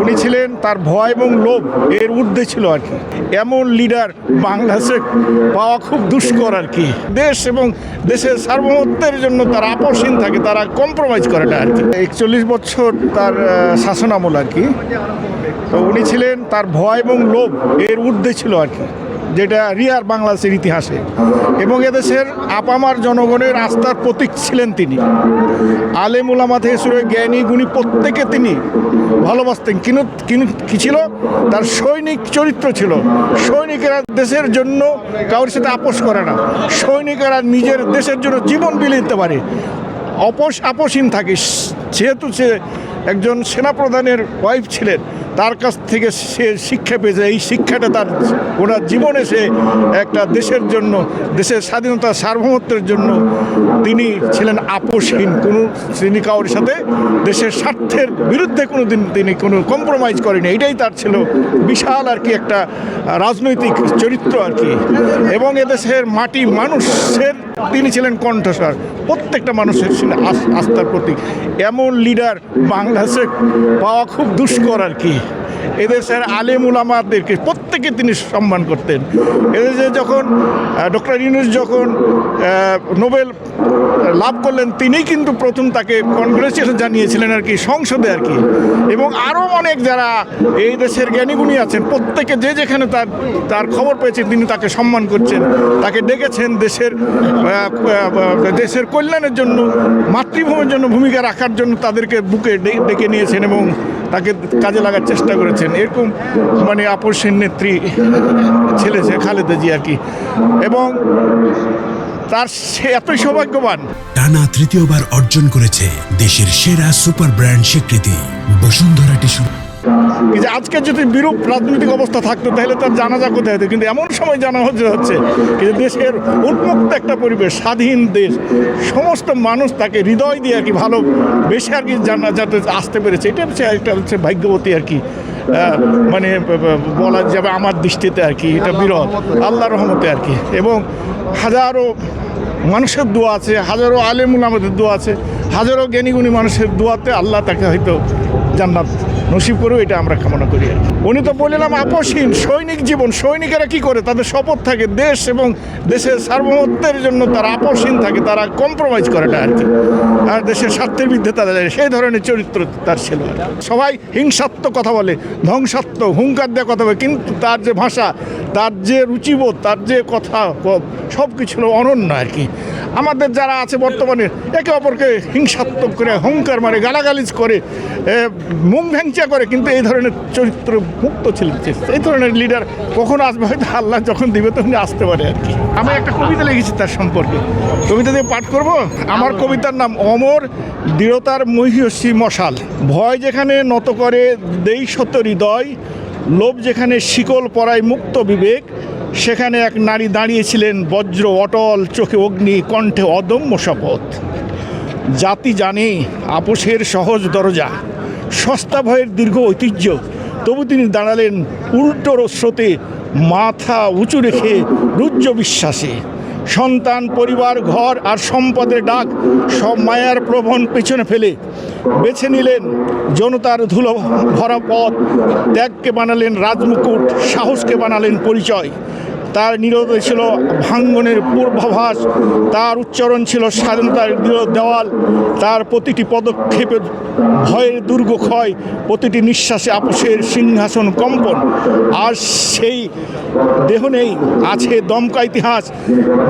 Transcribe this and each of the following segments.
উনি ছিলেন তার ভয় এবং লোভ এর ঊর্ধ্বে ছিল আর কি। এমন লিডার বাংলাদেশে পাওয়া খুব দুষ্কর আর কি। দেশ এবং দেশের সার্বভৌমত্বের জন্য তারা আপোষহীন থাকে, তারা কম্প্রোমাইজ করে না আর কি। 41 বছর তার শাসনামল আর কি। তো উনি ছিলেন তার ভয় এবং লোভ এর ঊর্ধ্বে ছিল আর কি, যেটা রিয়ার বাংলাদেশের ইতিহাসে। এবং এদেশের আপামার জনগণের আস্থার প্রতীক ছিলেন তিনি। আলেম উলামা থেকে শুরু জ্ঞানী গুণী প্রত্যেকে তিনি ভালোবাসতেন। কিন্তু কি ছিল, তার সৈনিক চরিত্র ছিল। সৈনিকেরা দেশের জন্য কারোর সাথে আপোষ করে না। সৈনিকেরা নিজের দেশের জন্য জীবন বিলিয়ে দিতে পারে, আপোষহীন থাকে। যেহেতু সে একজন সেনাপ্রধানের ওয়াইফ ছিলেন, তার কাছ থেকে সে শিক্ষা পেয়েছে। এই শিক্ষাটা তার ওনার জীবনে সে একটা দেশের জন্য, দেশের স্বাধীনতা সার্বভৌমত্বের জন্য তিনি ছিলেন আপোষহীন। তিনি কারোর সাথে দেশের স্বার্থের বিরুদ্ধে কোনো দিন তিনি কোনো কম্প্রোমাইজ করেনি। এটাই তার ছিল বিশাল আর কি একটা রাজনৈতিক চরিত্র আর কি। এবং এদেশের মাটি মানুষের তিনি ছিলেন কণ্ঠস্বর, প্রত্যেকটা মানুষের ছিলেন আস্থার প্রতীক। এমন লিডার বাংলাদেশে পাওয়া খুব দুষ্কর আর কি। এদেশের আলেম উলামাদেরকে প্রত্যেকে তিনি সম্মান করতেন। এদেশে যখন ডক্টর ইউনূস যখন নোবেল লাভ করলেন, তিনিই কিন্তু প্রথম তাকে কনগ্রেচুলেশন জানিয়েছিলেন আর কি, সংসদে আর কি। এবং আরও অনেক যারা এই দেশের জ্ঞানীগুণী আছেন, প্রত্যেকে যে যেখানে তার খবর পেয়েছেন তিনি তাকে সম্মান করছেন, তাকে ডেকেছেন দেশের কল্যাণের জন্য, মাতৃভূমির জন্য ভূমিকা রাখার জন্য তাদেরকে বুকে ডেকে নিয়েছেন এবং তাকে কাজে লাগার চেষ্টা করেছেন। এরকম মানে আপোষহীন নেত্রী ছেলে খালেদা জি আর কি। এবং তার সে এতই সৌভাগ্যবান, টানা তৃতীয়বার অর্জন করেছে দেশের সেরা সুপার ব্র্যান্ড স্বীকৃতি বসুন্ধরা টিস্যু। আজকে যদি বিরূপ রাজনৈতিক অবস্থা থাকতো তাহলে তার জানাজা কোথায় হতো, কিন্তু এমন সময় জানা হচ্ছে কিন্তু দেশের উন্মুক্ত একটা পরিবেশ, স্বাধীন দেশ, সমস্ত মানুষ তাকে হৃদয় দিয়ে আর কি ভালোবেসে আর কি জানাজাতে আসতে পেরেছে। এটা হচ্ছে ভাগ্যবতী আর কি, মানে বলা যাবে আমার দৃষ্টিতে আর কি। এটা বিরল আল্লাহর রহমতে আর কি। এবং হাজারো মানুষের দোয়া আছে, হাজারো আলেম উলামাদের দোয়া আছে, হাজারো জ্ঞানীগুণী মানুষের দোয়াতে আল্লাহ তাকে হয়তো জান্নাত নসিব করেও, এটা আমরা কামনা করি আর কি। উনি তো বললাম আপোষহীন সৈনিক জীবন। সৈনিকেরা কি করে, তাদের শপথ থাকে দেশ এবং দেশের সার্বভৌমত্বের জন্য তারা আপোষহীন থাকে, তারা কম্প্রোমাইজ করে না আর কি। আর দেশের স্বার্থের বিরুদ্ধে তারা যায়, সেই ধরনের চরিত্র তার ছিল। সবাই হিংসাত্মক কথা বলে, ধ্বংসাত্মক হুঙ্কার দেওয়া কথা বলে, কিন্তু তার যে ভাষা, তার যে রুচিবোধ, তার যে কথা, সব কিছু অনন্য আর কি। আমাদের যারা আছে বর্তমানে একে অপরকে হিংসাত্মক করে, হুঙ্কার মারে, গালাগালিজ করে, মুখ ভ্যাংচা করে, কিন্তু এই ধরনের চরিত্র মুক্ত ছিলেন। এই ধরনের লিডার কখনো আসবে, হয়তো আল্লাহ যখন দিবে তখন আসতে পারে আর কি। আমি একটা কবিতা লিখেছি তার সম্পর্কে, কবিতা দিয়ে পাঠ করব। আমার কবিতার নাম অমর দৃঢ়তার মহীয়সী মশাল। ভয় যেখানে নত করে দেই শত হৃদয়, লোভ যেখানে শিকল পরায় মুক্ত বিবেক, সেখানে এক নারী দাঁড়িয়েছিলেন বজ্র অটল, চোখে অগ্নি, কণ্ঠে অদম্য শপথ। জাতি জানে আপোষের সহজ দরজা, সস্তা ভয়ের দীর্ঘ ঐতিহ্য, তবু তিনি দাঁড়ালেন উল্টোর স্রোতে, মাথা উঁচু রেখে রুজ্জ বিশ্বাসে। সন্তান, পরিবার, ঘর আর সম্পদের ডাক সব মায়ার প্রবণ পেছনে ফেলে বেছে নিলেন জনতার ধুলো ভরা পথ। ত্যাগকে বানালেন রাজমুকুট, সাহসকে বানালেন পরিচয়। তার নীরবে ছিল ভাঙ্গনের পূর্বাভাস, তার উচ্চারণ ছিল স্বাধীনতার দেওয়াল। তার প্রতিটি পদক্ষেপে ভয়ের দুর্গ ক্ষয়, প্রতিটি নিঃশ্বাসে আপোষের সিংহাসন কম্পন। আর সেই দেহ নেই, আছে দমকা ইতিহাস,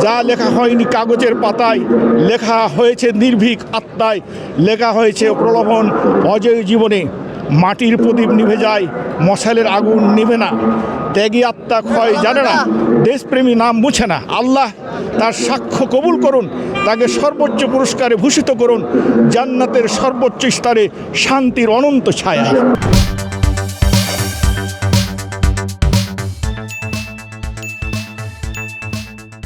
যা লেখা হয়নি কাগজের পাতায়, লেখা হয়েছে নির্ভীক আত্মায়, লেখা হয়েছে প্রলোভন অজয় জীবনে। মাটির প্রদীপ নিভে যায়, মশালের আগুন নিভে না, ত্যাগী আত্মা ক্ষয় জানে না, দেশপ্রেমী নাম মুছে না। আল্লাহ তার সাক্ষ্য কবুল করুন, তাকে সর্বোচ্চ পুরস্কারে ভূষিত করুন, জান্নাতের সর্বোচ্চ স্তরে শান্তির অনন্ত ছায়ায়।